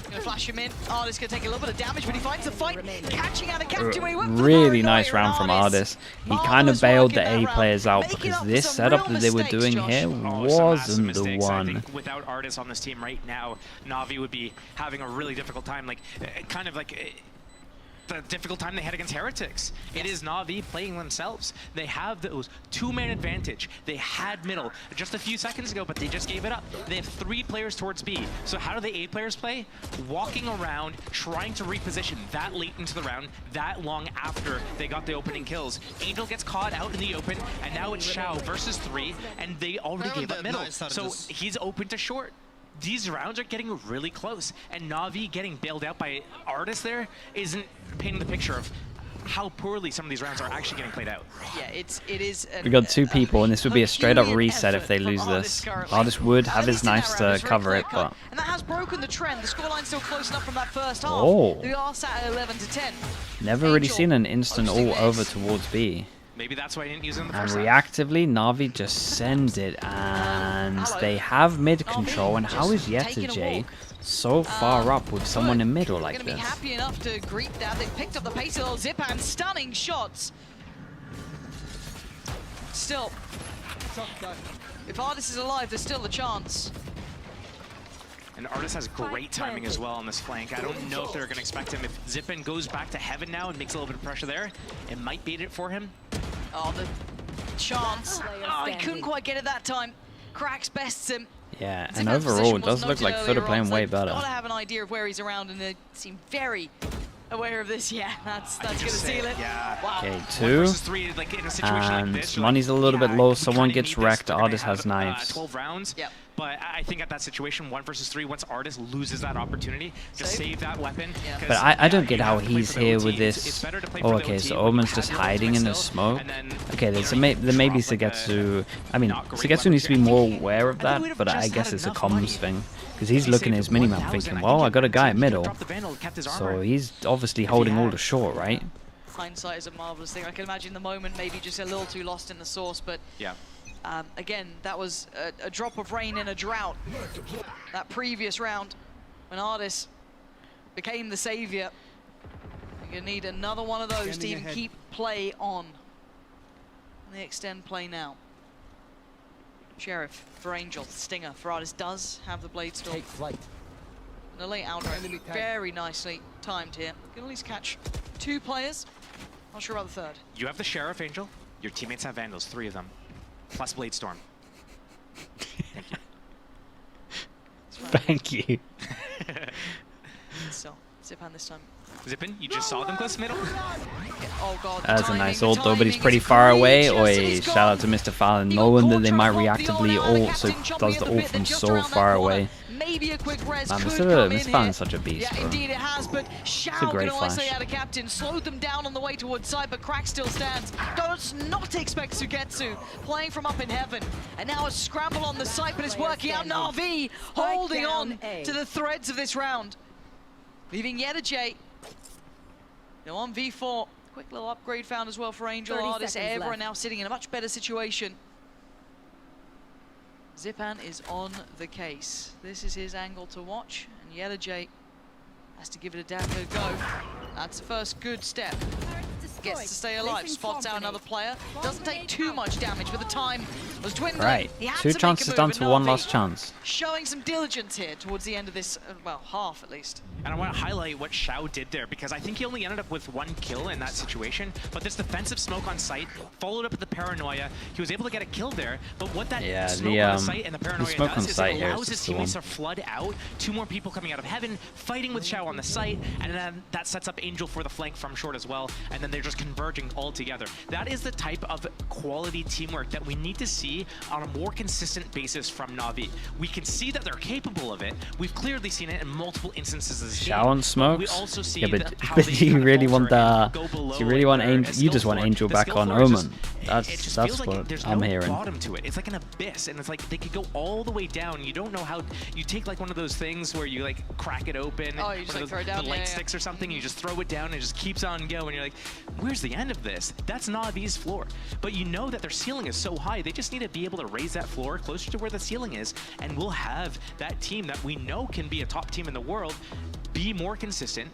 Gonna flash him in. Ardis gonna take a little bit of damage, but he finds the fight. Catching out a captain. He went for Really the nice round from Ardis. He kind of bailed the A players out because this setup that they were doing here wasn't the one. I think without Ardis on this team right now, Navi would be having a really difficult time. Like, kind of like... the difficult time they had against Heretics. It is Na'Vi playing themselves. They have those 2-man advantage. They had middle just a few seconds ago, but they just gave it up. They have 3 players towards B. So how do the A players play? Walking around, trying to reposition that late into the round, that long after they got the opening kills. Angel gets caught out in the open, and now it's Xiao versus 3, and they already gave up middle. So he's open to short. These rounds are getting really close, and Na'Vi getting bailed out by Artis there isn't painting the picture of how poorly some of these rounds are actually getting played out. Yeah, it is. We got 2 people, and this would be a straight-up reset if they lose this. Artis would have his knives to cover it, but... And that has broken the trend. The scoreline's still close enough from that first half. Oh. We are sat at 11 to 10. Never really seen an instant all over towards B. Maybe that's why I didn't use it in the And first half. reactively, Na'Vi just sends it, and they have mid control. And how is Yetajay so far up with someone in middle like Gonna be this? happy enough to greet that. They picked up the pace of Zipan, stunning shots. Still, if Artis is alive, there's still a chance. And Artis has great timing as well on this flank. I don't know if they're going to expect him. If Zipan goes back to heaven now and makes a little bit of pressure there, it might beat it for him. Oh, the chance. Oh, he couldn't quite get it that time. Cracks bests him. Yeah, and overall, it does look like FUT are playing way better. Gotta have an idea of where he's around, and they seem very aware of this. Yeah, that's gonna seal it. Yeah. Wow. Okay, 2. Versus 3, like in a situation like this, money's a little bit low. Someone gets kinda need wrecked. this. They're gonna Artis has have, knives. 12 rounds. Yep. But I think at that situation, 1 versus 3, once Artis loses that opportunity, just save that weapon. Yeah. But I don't get how he's here with this. Oh, okay, so Omen's just hiding in the smoke. Okay, there may be Sugetsu. I mean, Sugetsu needs to be more aware of that, but I guess it's a comms thing. Because he's looking at his minimap thinking, well, I got a guy at middle. So he's obviously holding all the short, right? Hindsight is a marvelous thing. I can imagine the moment maybe just a little too lost in the sauce, but yeah. Again, that was a drop of rain in a drought. That previous round, when Artis became the savior, you're gonna need another one of those to even keep play on. And they extend play now. Sheriff for Angel, Stinger for Artis does have the blade storm. Take flight. And a late outright, very nicely timed here. Can at least catch 2 players. Not sure about the 3rd. You have the Sheriff, Angel. Your teammates have Vandals, 3 of them. Plus Blade Storm. Thank you. So, Zipan this time. Zipan, you just saw them close middle. Oh god, That's a nice ult though, but he's pretty far away. Oi, shout out to Mr. Fallon, knowing that they might reactively ult, so does the ult from so far away. Maybe a quick res Man, could Mr. Fallon's such a beast, yeah, bro. indeed it has, but Xiao great can isolate flash. out a captain, slowed them down on the way towards side, but Crack still stands. Does not expect Sugetsu playing from up in heaven. And now a scramble on the site, but it's working out. Na'Vi holding on to the threads of this round. Leaving Yetajay. Now on V4. Quick little upgrade found as well for Angel. Artis. Everyone now sitting in a much better situation. Zipan is on the case. This is his angle to watch, and Yetajay has to give it a damn good go. That's the first good step. Gets to stay alive, spots out another player. Doesn't take too much damage, but the time was dwindling. Right, He had 2 to chances make a down move, to and 1 Na'Vi last chance. showing some diligence here towards the end of this, well, half at least. And I want to highlight what Xiao did there, because I think he only ended up with 1 kill in that situation, but this defensive smoke on site, followed up with the paranoia, he was able to get a kill there, but what that smoke on the site and the paranoia does is it allows his teammates to flood out, 2 more people coming out of heaven, fighting with Xiao on the site, and then that sets up Angel for the flank from short as well, and then they're just converging all together. That is the type of quality teamwork that we need to see on a more consistent basis from Na'Vi. We can see that they're capable of it. We've clearly seen it in multiple instances of this game. Xiao on smokes? We also see Yeah, but how do they you kind of really want falter the? and go below, Do you really want like, Angel? their You just skill want floor. Angel The back skill on floor is just- Omen. it That's just that's feels like what there's I'm no hearing. bottom to it. It's like an abyss, and it's like they could go all the way down. You don't know how. You take like one of those things where you like crack it open, Oh, you just, one like, of throw it the down, light yeah. sticks or something. You just throw it down, and it just keeps on going. You're like, where's the end of this? That's Na'Vi's floor. But you know that their ceiling is so high. They just need to be able to raise that floor closer to where the ceiling is, and we'll have that team that we know can be a top team in the world be more consistent,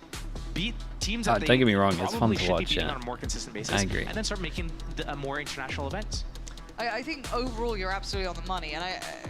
beat teams that Don't get me wrong, it's fun probably to should be watch, beating yeah. on a more consistent basis. I agree. And then start making more international events. I think overall you're absolutely on the money, and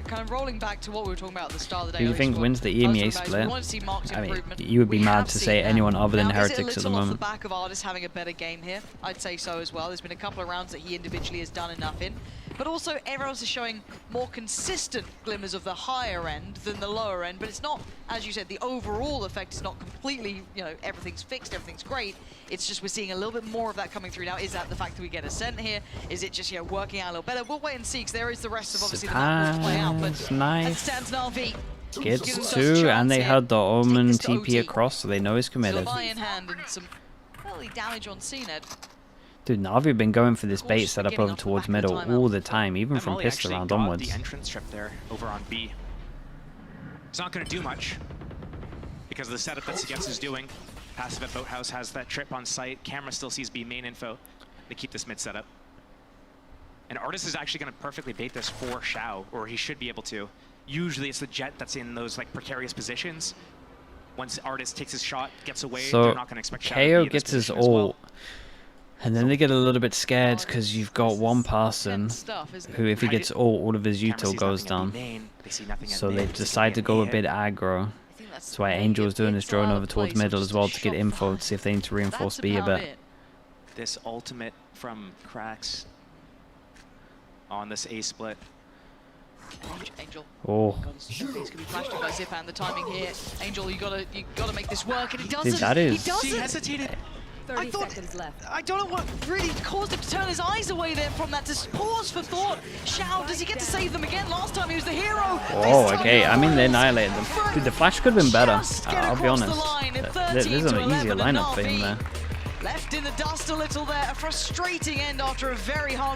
kind of rolling back to what we were talking about at the start of the day. Who do you think wins the EMEA split? I mean, you would be mad to say anyone other than Heretics at the moment. Off the back of Artis having a better game here, I'd say so as well. There's been a couple of rounds that he individually has done enough in, but also everyone else is showing more consistent glimmers of the higher end than the lower end. But it's not, as you said, the overall effect is not completely, you know, everything's fixed, everything's great. It's just we're seeing a little bit more of that coming through now. Is that the fact that we get Ascent here? Is it just, you know, working out a little better? We'll wait and see, because there is the rest of obviously the map will play out. But nice. as it stands, NAVI Gets two, and they had the Omen TP across, so they know he's committed. Still in hand and some early damage on CNED. Dude, Navi have been going for this bait setup over towards middle all the time, even from pistol round onwards. The entrance trip there over on B. It's not going to do much because of the setup that Segetsu is doing. Passive at Boathouse has that trip on site. Camera still sees B main info. They keep this mid setup. And Artis is actually going to perfectly bait this for Xiao, or he should be able to. Usually it's the Jet that's in those like precarious positions. Once Artis takes his shot, gets away, so they're not going to expect Xiao KO to be in gets this his position ult, and then they get a little bit scared because you've got one person who, if he gets ult, all of his util goes down. So they decide to go a bit aggro. That's why Angel is doing his drone over towards middle as well to get info to see if they need to reinforce B a bit. This ultimate from Krax on this A split. Angel. Oh. He's gonna be flashed by Zip, and the timing here. Angel, you gotta make this work, and he doesn't. That is. He doesn't. He hesitated. 30 seconds left. I don't know what really caused him to turn his eyes away there from that. Just pause for thought. Xiao, does he get to save them again? Last time he was the hero. Oh, okay. I mean, they annihilated them. Dude, the flash could have been better. I'll be honest. This is an easier lineup for him there. Left in the dust a little there. A frustrating end after a very hard